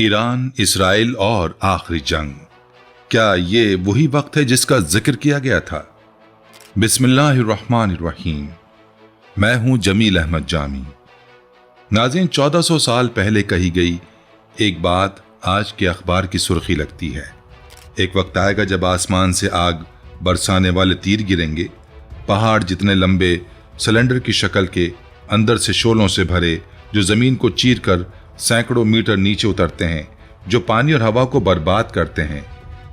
Iran, Israel और आखिरी जंग, क्या ये वही वक्त है जिसका जिक्र किया गया था? बिस्मिल्लाहिर्रहमानिर्रहीम। मैं हूं जमील अहमद जामी। नाज़रीन, 1400 साल पहले कही गई एक बात आज के अखबार की सुर्खी लगती है। एक वक्त आएगा जब आसमान से आग बरसाने वाले तीर गिरेंगे, पहाड़ जितने लंबे सिलेंडर की शक्ल के अंदर से शोलों से भरे, जो जमीन को चीर कर सैकड़ों मीटर नीचे उतरते हैं, जो पानी और हवा को बर्बाद करते हैं,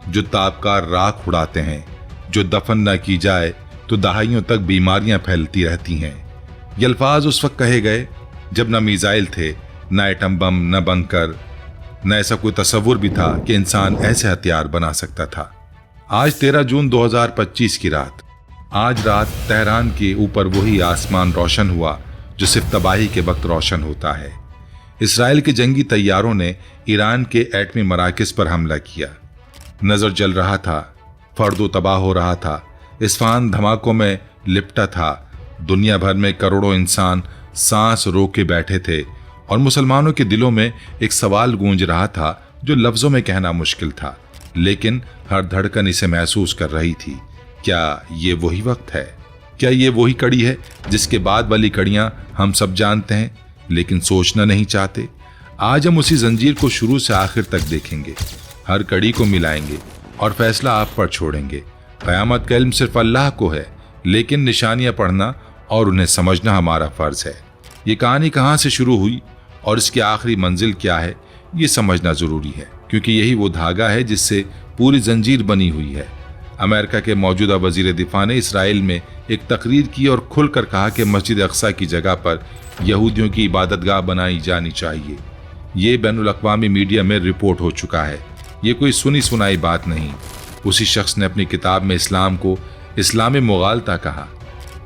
जो तापकार राख उड़ाते हैं, जो दफन न की जाए तो दहाइयों तक बीमारियां फैलती रहती हैं। ये अल्फाज उस वक्त कहे गए जब न मिसाइल थे, न एटम बम, न बंकर, न ऐसा कोई तस्वुर भी था कि इंसान ऐसे हथियार बना सकता था। आज 13 जून 2025 की रात, आज रात तेहरान के ऊपर वही आसमान रोशन हुआ जो सिर्फ तबाही के वक्त रोशन होता है। इसराइल के जंगी तैयारों ने ईरान के एटमी मराकज़ पर हमला किया। नजर जल रहा था, फर्दो तबाह हो रहा था, इस्फहान धमाकों में लिपटा था। दुनिया भर में करोड़ों इंसान सांस रोक के बैठे थे और मुसलमानों के दिलों में एक सवाल गूंज रहा था जो लफ्जों में कहना मुश्किल था, लेकिन हर धड़कन इसे महसूस कर रही थी। क्या ये वही वक्त है? क्या ये वही कड़ी है जिसके बाद वाली कड़ियां हम सब जानते हैं लेकिन सोचना नहीं चाहते? आज हम उसी जंजीर को शुरू से आखिर तक देखेंगे, हर कड़ी को मिलाएंगे और फैसला आप पर छोड़ेंगे। क़यामत का इल्म सिर्फ अल्लाह को है, लेकिन निशानियां पढ़ना और उन्हें समझना हमारा फर्ज है। ये कहानी कहाँ से शुरू हुई और इसकी आखिरी मंजिल क्या है, ये समझना जरूरी है, क्योंकि यही वो धागा है जिससे पूरी जंजीर बनी हुई है। अमेरिका के मौजूदा वजीर दिफा ने इसराइल में एक तकरीर की और खुलकर कहा कि मस्जिद अक्सा की जगह पर यहूदियों की इबादतगाह बनाई जानी चाहिए। ये बैनुल अक़वामी मीडिया में रिपोर्ट हो चुका है, ये कोई सुनी सुनाई बात नहीं। उसी शख्स ने अपनी किताब में इस्लाम को इस्लामी मुगालता कहा,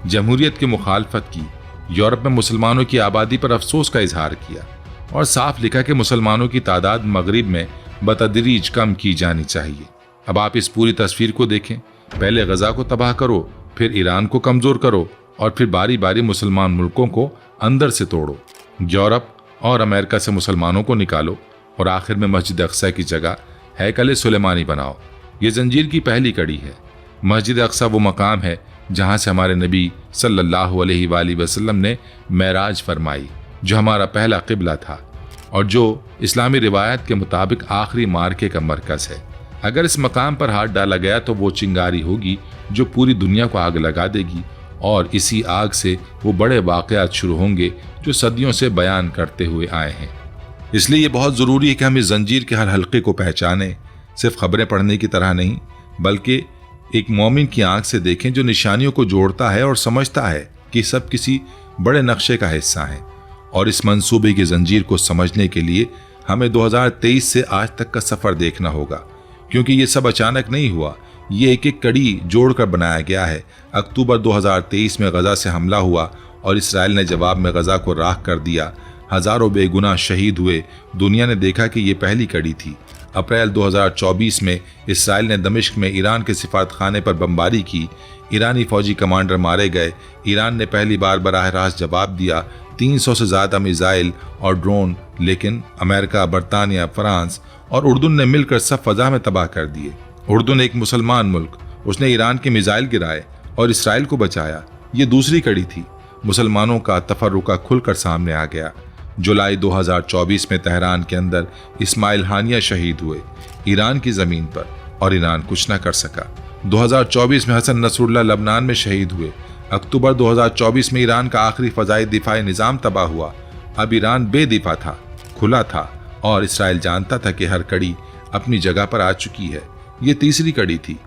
जमहूरियत की मुखालफत की, यूरोप में मुसलमानों की आबादी पर अफसोस का इजहार किया और साफ लिखा कि मुसलमानों की तादाद मगरिब में बतदरीज कम की जानी चाहिए। अब आप इस पूरी तस्वीर को देखें, पहले गजा को तबाह करो, फिर ईरान को कमजोर करो और फिर बारी बारी मुसलमान मुल्कों को अंदर से तोड़ो, यूरोप और अमेरिका से मुसलमानों को निकालो और आखिर में मस्जिद अक्सा की जगह हैकल सुलेमानी बनाओ। ये जंजीर की पहली कड़ी है। मस्जिद अक्सा वो मकाम है जहाँ से हमारे नबी सल्लल्लाहु अलैहि वसल्लम ने मेराज फरमाई, जो हमारा पहला क़िबला था और जो इस्लामी रिवायत के मुताबिक आखिरी मार्के का मरकज है। अगर इस मकाम पर हाथ डाला गया तो वो चिंगारी होगी जो पूरी दुनिया को आग लगा देगी और इसी आग से वो बड़े वाक़यात शुरू होंगे जो सदियों से बयान करते हुए आए हैं। इसलिए ये बहुत ज़रूरी है कि हम इस जंजीर के हर हल्के को पहचानें, सिर्फ खबरें पढ़ने की तरह नहीं, बल्कि एक मोमिन की आंख से देखें जो निशानियों को जोड़ता है और समझता है कि सब किसी बड़े नक्शे का हिस्सा है। और इस मंसूबे की जंजीर को समझने के लिए हमें 2023 से आज तक का सफ़र देखना होगा, क्योंकि ये सब अचानक नहीं हुआ, ये एक एक कड़ी जोड़कर बनाया गया है। अक्टूबर 2023 में गजा से हमला हुआ और इसराइल ने जवाब में गजा को राख कर दिया। हज़ारों बेगुनाह शहीद हुए। दुनिया ने देखा कि ये पहली कड़ी थी। अप्रैल 2024 में इसराइल ने दमिश्क में ईरान के सिफारतखाने पर बमबारी की। ईरानी फौजी कमांडर मारे गए। ईरान ने पहली बार बराह रास्त जवाब दिया, 300 से ज़्यादा मिसाइल और ड्रोन, लेकिन अमेरिका, बरतानिया, फ्रांस और उर्दून ने मिलकर सब फजा में तबाह कर दिए। उर्दून एक मुसलमान मुल्क, उसने ईरान के मिसाइल गिराए और इसराइल को बचाया। ये दूसरी कड़ी थी। मुसलमानों का तफर्रुका खुलकर सामने आ गया। जुलाई 2024 में तेहरान के अंदर इस्माइल हानिया शहीद हुए ईरान की ज़मीन पर, और ईरान कुछ न कर सका। 2024 में हसन नसरुल्लाह लबनान में शहीद हुए। अक्टूबर 2024 में ईरान का आखिरी फ़ज़ाई दिफाई निज़ाम तबाह हुआ। अब ईरान बेदिफा था, खुला था और इसराइल जानता था कि हर कड़ी अपनी जगह पर आ चुकी है। ये तीसरी कड़ी थी।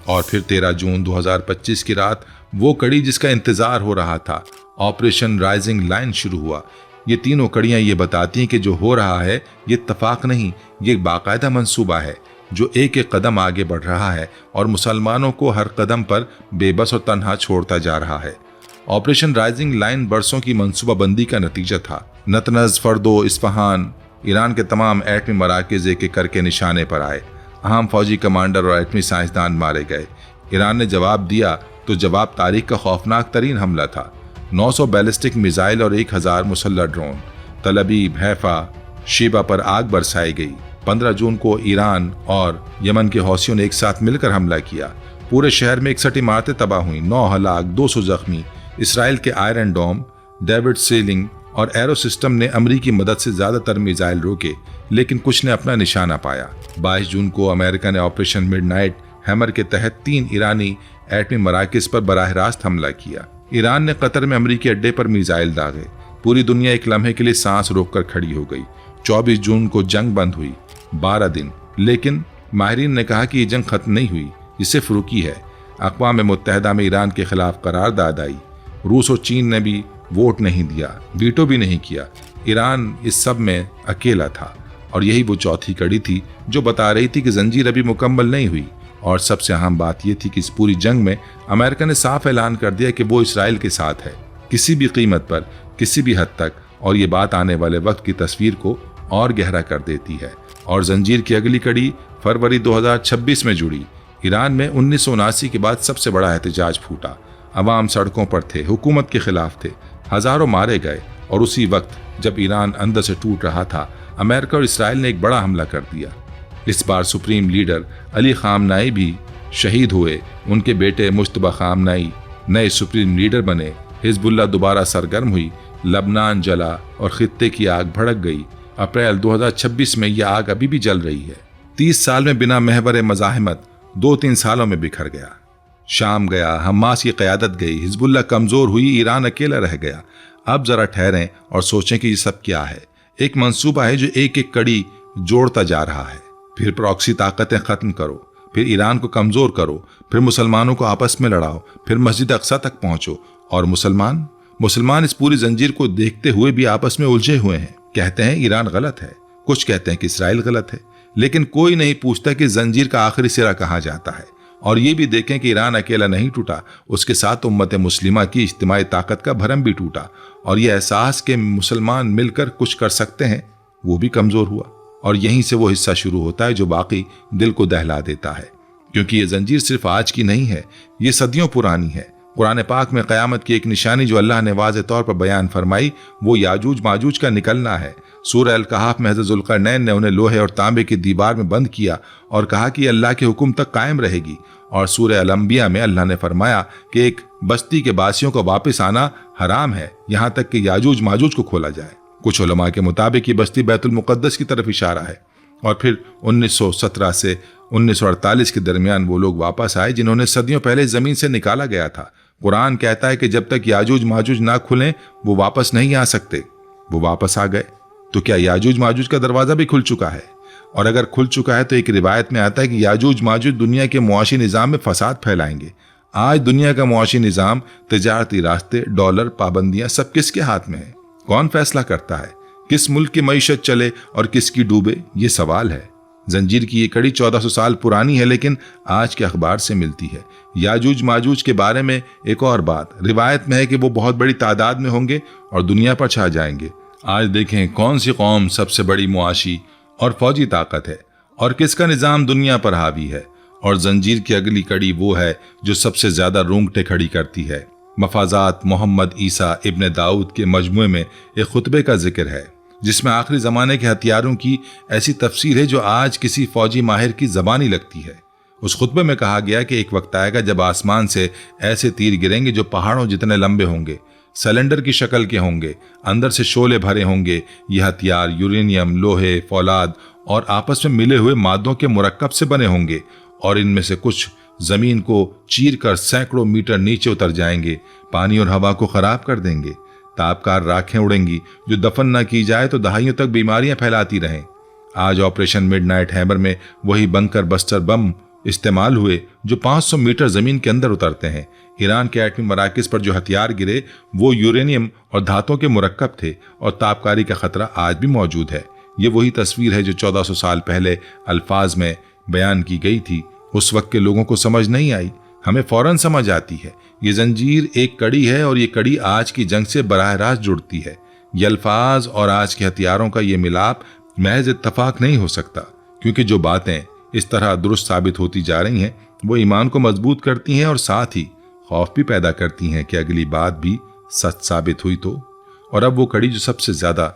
और फिर 13 जून 2025 की रात, वो कड़ी जिसका इंतज़ार हो रहा था, ऑपरेशन राइजिंग लाइन शुरू हुआ। ये तीनों कड़ियाँ ये बताती हैं कि जो हो रहा है ये इत्तफाक नहीं, ये एक बाकायदा मंसूबा है जो एक एक कदम आगे बढ़ रहा है और मुसलमानों को हर कदम पर बेबस और तन्हा छोड़ता जा रहा है। ऑपरेशन राइजिंग लाइन बरसों की मंसूबाबंदी का नतीजा था। नतनज, फर्दो, इस्फहान, ईरान के तमाम एटमी मराकज़ एक एक करके निशाने पर आए। अहम फौजी कमांडर और एटमी साइंसदान मारे गए। ईरान ने जवाब दिया तो जवाब तारीख का खौफनाक तरीन हमला था। 900 बैलिस्टिक मिसाइल और 1000 मुसल्लह ड्रोन, तल अबीब, हैफा, शीबा पर आग बरसाई गई। 15 जून को ईरान और यमन के हौसियों ने एक साथ मिलकर हमला किया। पूरे शहर में 61 इमारतें तबाह हुई, 9 हलाक, 200 जख्मी। इसराइल के आयरन डोम, डेविड सीलिंग और एरो सिस्टम ने अमरीकी मदद से ज्यादातर मिसाइल रोके, लेकिन कुछ ने अपना निशाना पाया। 22 जून को अमेरिका ने ऑपरेशन मिडनाइट हैमर के तहत 3 ईरानी एटमी मराकज पर बराह रास्त हमला किया। ईरान ने कतर में अमरीकी अड्डे पर मिसाइल दागे। पूरी दुनिया एक लम्हे के लिए सांस रोककर खड़ी हो गई। 24 जून को जंग बंद हुई 12 दिन, लेकिन माहिरीन ने कहा कि ये जंग खत्म नहीं हुई, ये सिर्फ रुकी है। अक़वाम मुत्तहिदा में ईरान के खिलाफ करारदाद आई। रूस और चीन ने भी वोट नहीं दिया, वीटो भी नहीं किया। ईरान इस सब में अकेला था, और यही वो चौथी कड़ी थी जो बता रही थी कि जंजीर अभी मुकम्मल नहीं हुई। और सबसे अहम बात यह थी कि इस पूरी जंग में अमेरिका ने साफ ऐलान कर दिया कि वो इसराइल के साथ है, किसी भी कीमत पर, किसी भी हद तक। और ये बात आने वाले वक्त की तस्वीर को और गहरा कर देती है। और जंजीर की अगली कड़ी फरवरी 2026 में जुड़ी। ईरान में 1979 के बाद सबसे बड़ा एहतजाज फूटा। अवाम सड़कों पर थे, हुकूमत के खिलाफ थे, हजारों मारे गए। और उसी वक्त जब ईरान अंदर से टूट रहा था, अमेरिका और इसराइल ने एक बड़ा हमला कर दिया। इस बार सुप्रीम लीडर अली खामनाई भी शहीद हुए। उनके बेटे मुश्तबा खामनाई नए सुप्रीम लीडर बने। हिजबुल्लाह दोबारा सरगर्म हुई। लबनान जला और खित्ते की आग भड़क गई। अप्रैल 2026 में यह आग अभी भी जल रही है। 30 साल में बिना महवर मज़ाहमत 2-3 सालों में बिखर गया। शाम गया, हमास की क़यादत गई, हिजबुल्लाह कमज़ोर हुई, ईरान अकेला रह गया। अब ज़रा ठहरें और सोचें कि ये सब क्या है। एक मंसूबा है जो एक एक कड़ी जोड़ता जा रहा है। फिर प्रॉक्सी ताकतें ख़त्म करो, फिर ईरान को कमज़ोर करो, फिर मुसलमानों को आपस में लड़ाओ, फिर मस्जिद अक्सा तक पहुँचो। और मुसलमान इस पूरी जंजीर को देखते हुए भी आपस में उलझे हुए हैं। कहते हैं ईरान गलत है, कुछ कहते हैं कि इसराइल गलत है, लेकिन कोई नहीं पूछता कि जंजीर का आखिरी सिरा कहाँ जाता है। और ये भी देखें कि ईरान अकेला नहीं टूटा, उसके साथ उम्मत मुस्लिमा की इज्तिमाई ताकत का भरम भी टूटा। और ये एहसास कि मुसलमान मिलकर कुछ कर सकते हैं, वो भी कमज़ोर हुआ। और यहीं से वो हिस्सा शुरू होता है जो बाकी दिल को दहला देता है, क्योंकि ये जंजीर सिर्फ आज की नहीं है, ये सदियों पुरानी है। कुरान पाक में क़यामत की एक निशानी जो अल्लाह ने वाज़े तौर पर बयान फरमाई, वो याजूज माजूज का निकलना है। सूरह अल कहफ में हज़रत ज़ुल्क़रनैन ने उन्हें लोहे और तांबे की दीवार में बंद किया और कहा कि अल्लाह के हुक्म तक कायम रहेगी। और सूरह अल अंबिया में अल्लाह ने फरमाया कि एक बस्ती के बासियों को वापस आना हराम है, यहाँ तक कि याजूज माजूज को खोला जाए। कुछ उलमा के मुताबिक ये बस्ती बैतुल मुक़द्दस की तरफ इशारा है। और फिर 1917 से 1948 के दरमियान वो लोग वापस आए जिन्होंने सदियों पहले ज़मीन से निकाला गया था। कुरान कहता है कि जब तक याजूज माजूज ना खुलें वो वापस नहीं आ सकते। वो वापस आ गए, तो क्या याजूज माजूज का दरवाज़ा भी खुल चुका है? और अगर खुल चुका है तो एक रिवायत में आता है कि याजूज माजूज दुनिया के मुआशी निज़ाम में फसाद फैलाएंगे। आज दुनिया का मुआशी निज़ाम, तिजारती रास्ते, डॉलर, पाबंदियां सब किसके हाथ में है? कौन फैसला करता है किस मुल्क की मईशत चले और किसकी डूबे? ये सवाल है। जंजीर की ये कड़ी 1400 साल पुरानी है, लेकिन आज के अखबार से मिलती है। याजूज माजूज के बारे में एक और बात, रिवायत में है कि वो बहुत बड़ी तादाद में होंगे और दुनिया पर छा जाएंगे। आज देखें कौन सी कौम सबसे बड़ी मुआशी और फौजी ताकत है और किसका निज़ाम दुनिया पर हावी है। और जंजीर की अगली कड़ी वो है जो सबसे ज्यादा रोंगटे खड़ी करती है। मफाजात मोहम्मद ईसा इब्न दाऊद के मजमुए में एक खुतबे का जिक्र है जिसमें आखिरी ज़माने के हथियारों की ऐसी तफसीर है जो आज किसी फौजी माहिर की ज़बानी लगती है। उस खुतबे में कहा गया कि एक वक्त आएगा जब आसमान से ऐसे तीर गिरेंगे जो पहाड़ों जितने लंबे होंगे, सिलेंडर की शक्ल के होंगे, अंदर से शोले भरे होंगे। ये हथियार यूरेनियम, लोहे, फौलाद और आपस में मिले हुए मादों के मुरक्कब से बने होंगे और इनमें से कुछ ज़मीन को चीर कर सैकड़ों मीटर नीचे उतर जाएंगे, पानी और हवा को ख़राब कर देंगे। ताबकार राखें उड़ेंगी जो दफन न की जाए तो दहाइयों तक बीमारियां फैलाती रहें। आज ऑपरेशन मिडनाइट हैमर में वही बंकर बस्टर बम इस्तेमाल हुए जो 500 मीटर जमीन के अंदर उतरते हैं। ईरान के एटमी मराकज़ पर जो हथियार गिरे वो यूरेनियम और धातुओं के मुरक्कब थे और ताबकारी का खतरा आज भी मौजूद है। ये वही तस्वीर है जो 1400 साल पहले अल्फाज में बयान की गई थी। उस वक्त के लोगों को समझ नहीं आई, हमें फौरन समझ आती है। ये जंजीर एक कड़ी है और ये कड़ी आज की जंग से बराह रास्त जुड़ती है। ये अल्फाज और आज के हथियारों का ये मिलाप महज इत्तफाक नहीं हो सकता, क्योंकि जो बातें इस तरह दुरुस्त साबित होती जा रही हैं वो ईमान को मजबूत करती हैं और साथ ही खौफ भी पैदा करती हैं कि अगली बात भी सच साबित हुई तो। और अब वो कड़ी जो सबसे ज्यादा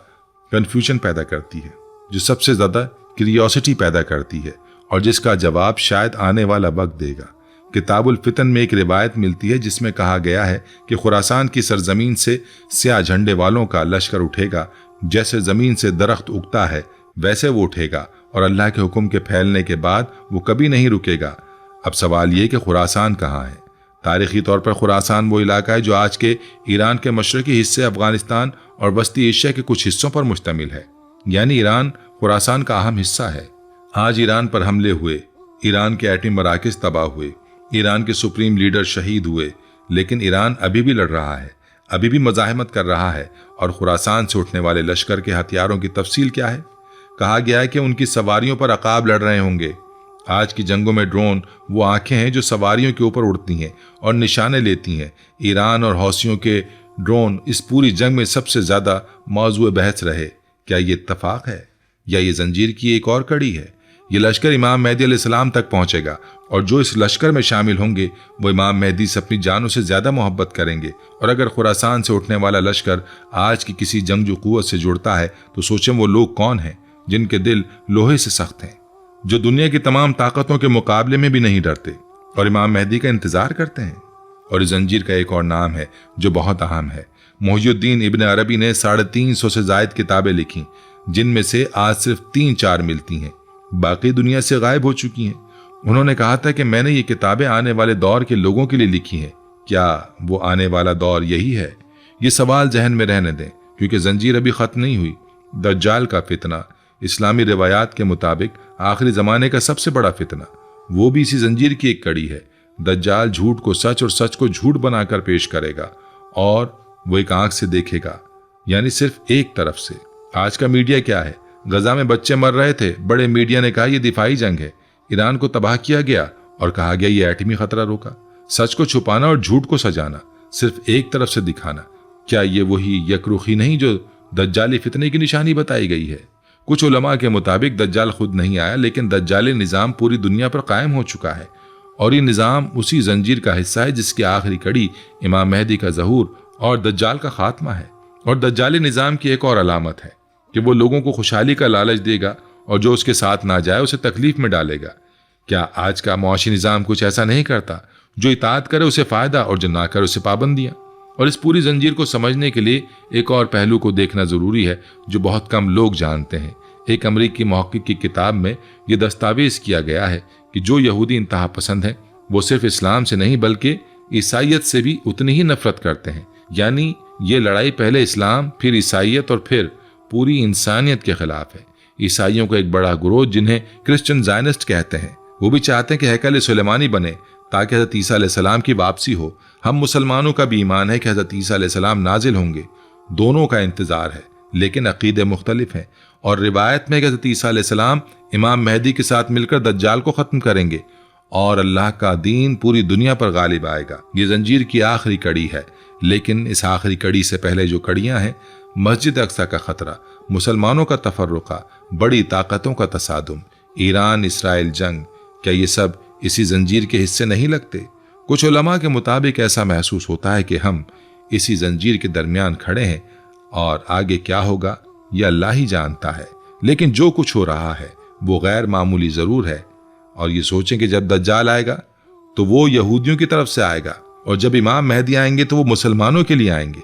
कन्फ्यूजन पैदा करती है, जो सबसे ज्यादा क्यूरियोसिटी पैदा करती है और जिसका जवाब शायद आने वाला वक्त देगा। किताबुल फितन में एक रिवायत मिलती है जिसमें कहा गया है कि खुरासान की सरजमीन से स्याह झंडे वालों का लश्कर उठेगा, जैसे जमीन से दरख्त उगता है वैसे वो उठेगा और अल्लाह के हुक्म के फैलने के बाद वो कभी नहीं रुकेगा। अब सवाल ये कि खुरासान कहाँ है? तारीखी तौर पर खुरासान वो इलाका है जो आज के ईरान के मशरकी हिस्से, अफगानिस्तान और वस्ती एशिया के कुछ हिस्सों पर मुश्तमिल है, यानी ईरान खुरासान का अहम हिस्सा है। आज ईरान पर हमले हुए, ईरान के एटमी मराकज़ तबाह हुए, ईरान के सुप्रीम लीडर शहीद हुए, लेकिन ईरान अभी भी लड़ रहा है, अभी भी मज़ाहमत कर रहा है। और खुरासान से उठने वाले लश्कर के हथियारों की तफसील क्या है? कहा गया है कि उनकी सवारियों पर अकाब लड़ रहे होंगे। आज की जंगों में ड्रोन वो आंखें हैं जो सवारियों के ऊपर उड़ती हैं और निशाने लेती हैं। ईरान और हौसियों के ड्रोन इस पूरी जंग में सबसे ज़्यादा मौजूद बहस रहे। क्या ये इत्तफाक है या ये जंजीर की एक और कड़ी है? ये लश्कर इमाम मेहदी अलैहिस्सलाम तक पहुंचेगा और जो इस लश्कर में शामिल होंगे वो इमाम मेहदी से अपनी जानों से ज़्यादा मोहब्बत करेंगे। और अगर खुरासान से उठने वाला लश्कर आज की किसी जंगजू कुव्वत से जुड़ता है तो सोचें वो लोग कौन हैं जिनके दिल लोहे से सख्त हैं, जो दुनिया की तमाम ताकतों के मुकाबले में भी नहीं डरते और इमाम मेहदी का इंतजार करते हैं। और इस जंजीर का एक और नाम है जो बहुत अहम है। मुहियुद्दीन इब्न अरबी ने 350 से ज़ायद किताबें लिखी, जिनमें से आज सिर्फ 3-4 मिलती हैं, बाकी दुनिया से गायब हो चुकी हैं। उन्होंने कहा था कि मैंने ये किताबें आने वाले दौर के लोगों के लिए लिखी हैं। क्या वो आने वाला दौर यही है? ये सवाल जहन में रहने दें, क्योंकि जंजीर अभी ख़त्म नहीं हुई। दज्जाल का फितना इस्लामी रिवायात के मुताबिक आखिरी ज़माने का सबसे बड़ा फितना, वो भी इसी जंजीर की एक कड़ी है। दज्जाल झूठ को सच और सच को झूठ बनाकर पेश करेगा और वो एक आंख से देखेगा, यानी सिर्फ एक तरफ से। आज का मीडिया क्या है? गजा में बच्चे मर रहे थे, बड़े मीडिया ने कहा यह दिफाई जंग है, ईरान को तबाह किया गया और कहा गया ये एटमी खतरा रोका। सच को छुपाना और झूठ को सजाना, सिर्फ एक तरफ से दिखाना, क्या ये वही यकरुखी नहीं जो दज्जाली फितने की निशानी बताई गई है? कुछ उलमा के मुताबिक दज्जाल खुद नहीं आया, लेकिन दज्जाली निज़ाम पूरी दुनिया पर कायम हो चुका है और ये निज़ाम उसी जंजीर का हिस्सा है जिसकी आखिरी कड़ी इमाम मेहदी का ज़हूर और दज्जाल का खात्मा है। और दज्जाली निज़ाम की एक और अलामत है कि वो लोगों को खुशहाली का लालच देगा और जो उसके साथ ना जाए उसे तकलीफ में डालेगा। क्या आज का मुआशी निज़ाम कुछ ऐसा नहीं करता? जो इताअत करे उसे फ़ायदा और जो ना करे उसे पाबंदियाँ। और इस पूरी जंजीर को समझने के लिए एक और पहलू को देखना ज़रूरी है जो बहुत कम लोग जानते हैं। एक अमरीकी मुहक्किक की किताब में ये दस्तावेज़ किया गया है कि जो यहूदी इंतहा पसंद हैं वो सिर्फ इस्लाम से नहीं बल्कि ईसाइयत से भी उतनी ही नफरत करते हैं। यानी ये लड़ाई पहले इस्लाम, फिर ईसाइयत और फिर पूरी इंसानियत के खिलाफ है। ईसाइयों का एक बड़ा ग्रोह जिन्हें क्रिश्चियन ज़ायनिस्ट कहते हैं, वो भी चाहते हैं कि हैकल सुलेमानी बने ताकि हज़रत ईसा अलैहिस्सलाम की वापसी हो। हम मुसलमानों का भी ईमान है कि हज़रत ईसा अलैहिस्सलाम नाजिल होंगे। दोनों का इंतज़ार है, लेकिन अकीदे मुख्तलिफ हैं। और रिवायत में कि हज़रत ईसा अलैहिस्सलाम इमाम मेहदी के साथ मिलकर दज्जाल को ख़त्म करेंगे और अल्लाह का दीन पूरी दुनिया पर गालिब आएगा। ये जंजीर की आखिरी कड़ी है, लेकिन इस आखिरी कड़ी से पहले जो कड़ियाँ हैं, मस्जिद अक्सा का ख़तरा, मुसलमानों का तफर्रुक़ा, बड़ी ताकतों का तसादुम, ईरान इसराइल जंग, क्या ये सब इसी जंजीर के हिस्से नहीं लगते? कुछ उलमा के मुताबिक ऐसा महसूस होता है कि हम इसी जंजीर के दरमियान खड़े हैं और आगे क्या होगा यह अल्लाह ही जानता है। लेकिन जो कुछ हो रहा है वो गैर मामूली ज़रूर है। और ये सोचें कि जब दज्जाल आएगा तो वो यहूदियों की तरफ से आएगा और जब इमाम मेहदी आएंगे तो वो मुसलमानों के लिए आएंगे।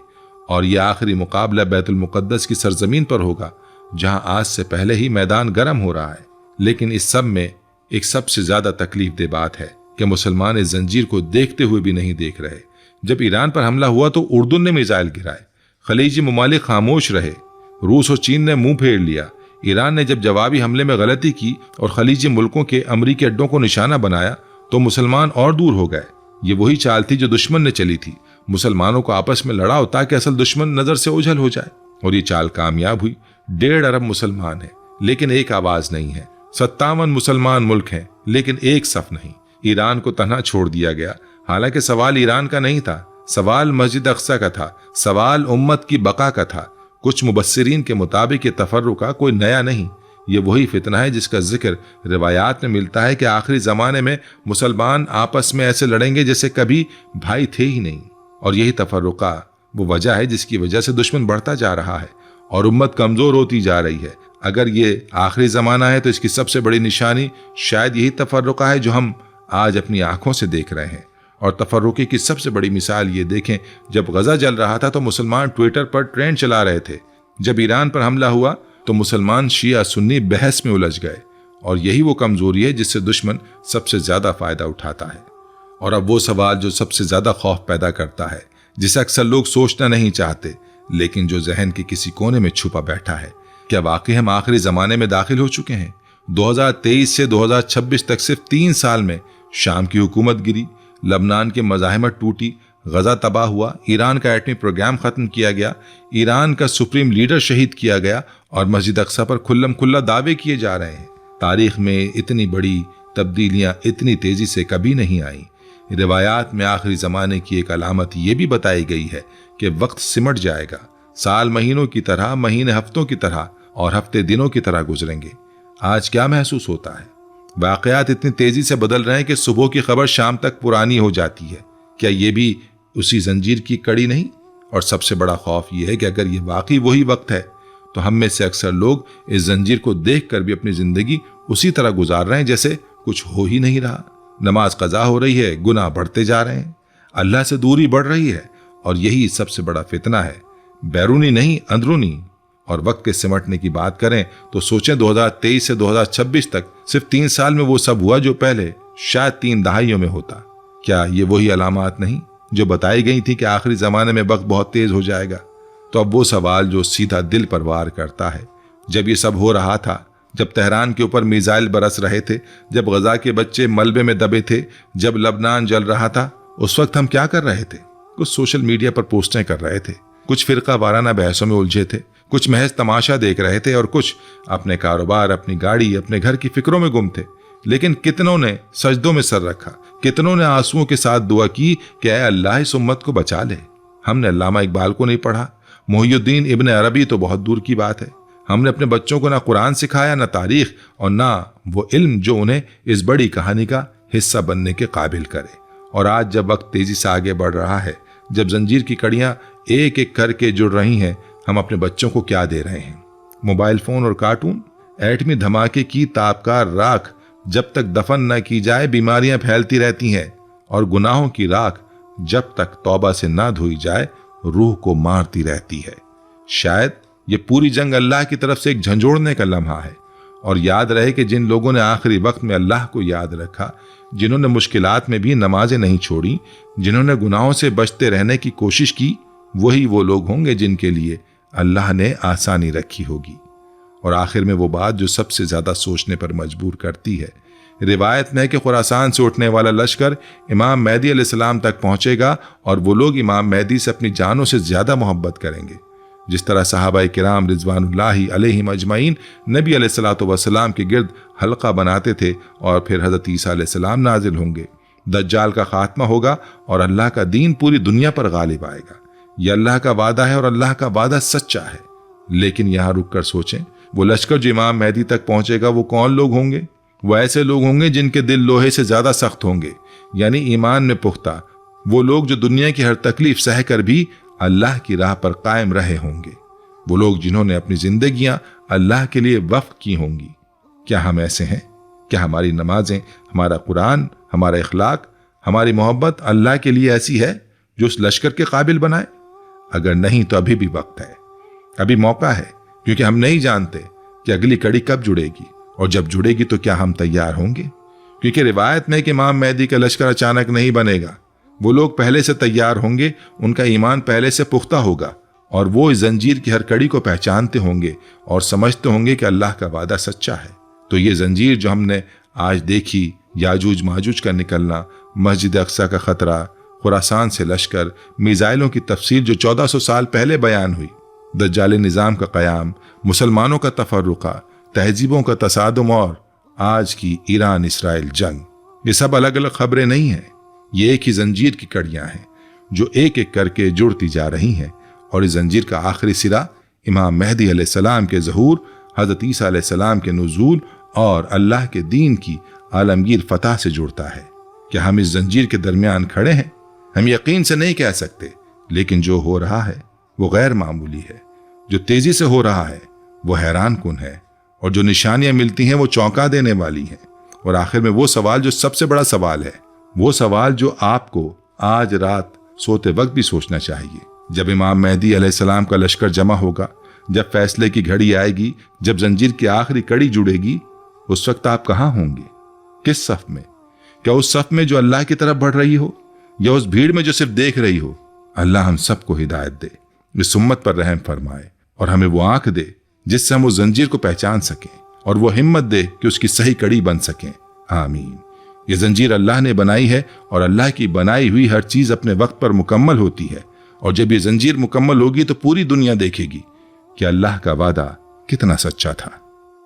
और ये आखिरी मुकाबला बैतुल मुक़द्दस की सरजमीन पर होगा, जहाँ आज से पहले ही मैदान गर्म हो रहा है। लेकिन इस सब में एक सबसे ज़्यादा तकलीफ दे बात है कि मुसलमान इस जंजीर को देखते हुए भी नहीं देख रहे। जब ईरान पर हमला हुआ तो उर्दुन ने मिसाइल गिराए, खलीजी ममालिक खामोश रहे, रूस और चीन ने मुंह फेर लिया। ईरान ने जब जवाबी हमले में गलती की और खलीजी मुल्कों के अमरीकी अड्डों को निशाना बनाया तो मुसलमान और दूर हो गए। ये वही चाल थी जो दुश्मन ने चली थी, मुसलमानों को आपस में लड़ाओ ताकि असल दुश्मन नज़र से ओझल हो जाए। और ये चाल कामयाब हुई। 1.5 अरब मुसलमान हैं लेकिन एक आवाज़ नहीं है। 57 मुसलमान मुल्क हैं लेकिन एक सफ नहीं। ईरान को तन्हा छोड़ दिया गया। हालांकि सवाल ईरान का नहीं था, सवाल मस्जिद अक्सा का था, सवाल उम्मत की बका का था। कुछ मुबस्सिरीन के मुताबिक ये तफर्रुका कोई नया नहीं, ये वही फितना है जिसका जिक्र रिवायात में मिलता है कि आखिरी ज़माने में मुसलमान आपस में ऐसे लड़ेंगे जैसे कभी भाई थे ही नहीं। और यही तफर्रुका वो वजह है जिसकी वजह से दुश्मन बढ़ता जा रहा है और उम्मत कमज़ोर होती जा रही है। اگر یہ آخری زمانہ ہے تو اس کی سب سے بڑی نشانی شاید یہی تفرقہ ہے جو ہم آج اپنی آنکھوں سے دیکھ رہے ہیں۔ اور تفرقے کی سب سے بڑی مثال یہ دیکھیں، جب غزہ جل رہا تھا تو مسلمان ٹویٹر پر ٹرینڈ چلا رہے تھے، جب ایران پر حملہ ہوا تو مسلمان شیعہ سنی بحث میں الجھ گئے، اور یہی وہ کمزوری ہے جس سے دشمن سب سے زیادہ فائدہ اٹھاتا ہے۔ اور اب وہ سوال جو سب سے زیادہ خوف پیدا کرتا ہے، جسے اکثر لوگ سوچنا نہیں چاہتے لیکن جو ذہن کے کسی کونے میں چھپا بیٹھا ہے، کیا واقعی ہم آخری زمانے میں داخل ہو چکے ہیں؟ 2023 سے 2026 تک صرف 3 سال میں شام کی حکومت گری، لبنان کی مزاحمت ٹوٹی، غزہ تباہ ہوا، ایران کا ایٹمی پروگرام ختم کیا گیا، ایران کا سپریم لیڈر شہید کیا گیا، اور مسجد اقصی پر کھلم کھلا دعوے کیے جا رہے ہیں۔ تاریخ میں اتنی بڑی تبدیلیاں اتنی تیزی سے کبھی نہیں آئیں۔ روایات میں آخری زمانے کی ایک علامت یہ بھی بتائی گئی ہے کہ وقت سمٹ جائے گا، سال مہینوں کی طرح، مہینے ہفتوں کی طرح، اور ہفتے دنوں کی طرح گزریں گے۔ آج کیا محسوس ہوتا ہے؟ واقعات اتنی تیزی سے بدل رہے ہیں کہ صبح کی خبر شام تک پرانی ہو جاتی ہے۔ کیا یہ بھی اسی زنجیر کی کڑی نہیں؟ اور سب سے بڑا خوف یہ ہے کہ اگر یہ واقعی وہی وقت ہے تو ہم میں سے اکثر لوگ اس زنجیر کو دیکھ کر بھی اپنی زندگی اسی طرح گزار رہے ہیں جیسے کچھ ہو ہی نہیں رہا۔ نماز قضا ہو رہی ہے، گناہ بڑھتے جا رہے ہیں، اللہ سے دوری بڑھ رہی ہے، اور یہی سب سے بڑا فتنہ ہے، بیرونی نہیں اندرونی۔ اور وقت کے سمٹنے کی بات کریں تو سوچیں 2023 سے 2026 تک صرف 3 سال میں وہ سب ہوا جو پہلے شاید 3 دہائیوں میں ہوتا۔ کیا یہ وہی علامات نہیں جو بتائی گئی تھی کہ آخری زمانے میں وقت بہت تیز ہو جائے گا؟ تو اب وہ سوال جو سیدھا دل پر وار کرتا ہے، جب یہ سب ہو رہا تھا، جب تہران کے اوپر میزائل برس رہے تھے، جب غزہ کے بچے ملبے میں دبے تھے، جب لبنان جل رہا تھا، اس وقت ہم کیا کر رہے تھے؟ کچھ سوشل میڈیا پر پوسٹیں کر رہے تھے، کچھ فرقہ وارانہ بحثوں میں الجھے تھے، کچھ محض تماشا دیکھ رہے تھے، اور کچھ اپنے کاروبار، اپنی گاڑی، اپنے گھر کی فکروں میں گم تھے۔ لیکن کتنوں نے سجدوں میں سر رکھا، کتنوں نے آنسوؤں کے ساتھ دعا کی کہ اے اللہ اس امت کو بچا لے۔ ہم نے علامہ اقبال کو نہیں پڑھا، محی الدین ابن عربی تو بہت دور کی بات ہے۔ ہم نے اپنے بچوں کو نہ قرآن سکھایا، نہ تاریخ، اور نہ وہ علم جو انہیں اس بڑی کہانی کا حصہ بننے کے قابل کرے۔ اور آج جب وقت تیزی سے آگے بڑھ رہا ہے، جب زنجیر کی کڑیاں ایک ایک کر کے جڑ رہی ہیں، ہم اپنے بچوں کو کیا دے رہے ہیں؟ موبائل فون اور کارٹون؟ ایٹمی دھماکے کی تابکار راکھ جب تک دفن نہ کی جائے بیماریاں پھیلتی رہتی ہیں، اور گناہوں کی راکھ جب تک توبہ سے نہ دھوئی جائے روح کو مارتی رہتی ہے۔ شاید یہ پوری جنگ اللہ کی طرف سے ایک جھنجھوڑنے کا لمحہ ہے۔ اور یاد رہے کہ جن لوگوں نے آخری وقت میں اللہ کو یاد رکھا، جنہوں نے مشکلات میں بھی نمازیں نہیں چھوڑی، جنہوں نے گناہوں سے بچتے رہنے کی کوشش کی، وہی وہ لوگ ہوں گے جن کے لیے اللہ نے آسانی رکھی ہوگی۔ اور آخر میں وہ بات جو سب سے زیادہ سوچنے پر مجبور کرتی ہے، روایت میں ہے کہ خراسان سے اٹھنے والا لشکر امام مہدی علیہ السلام تک پہنچے گا، اور وہ لوگ امام مہدی سے اپنی جانوں سے زیادہ محبت کریں گے۔ جس طرح صحابہ کرام رضوان اللہ علیہم اجمعین نبی علیہ الصلوۃ والسلام کے گرد حلقہ بناتے تھے، اور پھر حضرت عیسیٰ علیہ السلام نازل ہوں گے، دجال کا خاتمہ ہوگا، اور اللہ کا دین پوری دنیا پر غالب آئے گا۔ یہ اللہ کا وعدہ ہے، اور اللہ کا وعدہ سچا ہے۔ لیکن یہاں رک کر سوچیں، وہ لشکر جو امام مہدی تک پہنچے گا وہ کون لوگ ہوں گے؟ وہ ایسے لوگ ہوں گے جن کے دل لوہے سے زیادہ سخت ہوں گے، یعنی ایمان میں پختہ، وہ لوگ جو دنیا کی ہر تکلیف سہ کر بھی اللہ کی راہ پر قائم رہے ہوں گے، وہ لوگ جنہوں نے اپنی زندگیاں اللہ کے لیے وقف کی ہوں گی۔ کیا ہم ایسے ہیں؟ کیا ہماری نمازیں، ہمارا قرآن، ہمارا اخلاق، ہماری محبت اللہ کے لیے ایسی ہے جو اس لشکر کے قابل بنائے؟ اگر نہیں تو ابھی بھی وقت ہے، ابھی موقع ہے، کیونکہ ہم نہیں جانتے کہ اگلی کڑی کب جڑے گی، اور جب جڑے گی تو کیا ہم تیار ہوں گے؟ کیونکہ روایت میں کہ امام مہدی کا لشکر اچانک نہیں بنے گا، وہ لوگ پہلے سے تیار ہوں گے، ان کا ایمان پہلے سے پختہ ہوگا، اور وہ اس زنجیر کی ہر کڑی کو پہچانتے ہوں گے اور سمجھتے ہوں گے کہ اللہ کا وعدہ سچا ہے۔ تو یہ زنجیر جو ہم نے آج دیکھی، یاجوج ماجوج کا نکلنا، مسجد اقصی کا خطرہ، خراسان سے لشکر، میزائلوں کی تفصیل جو 1400 سال پہلے بیان ہوئی، دجال نظام کا قیام، مسلمانوں کا تفرقہ، تہذیبوں کا تصادم، اور آج کی ایران اسرائیل جنگ، یہ سب الگ الگ خبریں نہیں ہیں، یہ ایک ہی زنجیر کی کڑیاں ہیں جو ایک ایک کر کے جڑتی جا رہی ہیں۔ اور اس زنجیر کا آخری سرا امام مہدی علیہ السلام کے ظہور، حضرت عیسیٰ علیہ السلام کے نزول، اور اللہ کے دین کی عالمگیر فتح سے جڑتا ہے۔ کیا ہم اس زنجیر کے درمیان کھڑے ہیں؟ ہم یقین سے نہیں کہہ سکتے، لیکن جو ہو رہا ہے وہ غیر معمولی ہے، جو تیزی سے ہو رہا ہے وہ حیران کن ہے، اور جو نشانیاں ملتی ہیں وہ چونکا دینے والی ہیں۔ اور آخر میں وہ سوال جو سب سے بڑا سوال ہے، وہ سوال جو آپ کو آج رات سوتے وقت بھی سوچنا چاہیے۔ جب امام مہدی علیہ السلام کا لشکر جمع ہوگا، جب فیصلے کی گھڑی آئے گی، جب زنجیر کی آخری کڑی جڑے گی، اس وقت آپ کہاں ہوں گے؟ کس صف میں؟ کیا اس صف میں جو اللہ کی طرف بڑھ رہی ہو، یا اس بھیڑ میں جو صرف دیکھ رہی ہو؟ اللہ ہم سب کو ہدایت دے، اس امت پر رحم فرمائے، اور ہمیں وہ آنکھ دے جس سے ہم اس زنجیر کو پہچان سکیں، اور وہ ہمت دے کہ اس کی صحیح کڑی بن سکیں۔ آمین۔ یہ زنجیر اللہ نے بنائی ہے، اور اللہ کی بنائی ہوئی ہر چیز اپنے وقت پر مکمل ہوتی ہے، اور جب یہ زنجیر مکمل ہوگی تو پوری دنیا دیکھے گی کہ اللہ کا وعدہ کتنا سچا تھا۔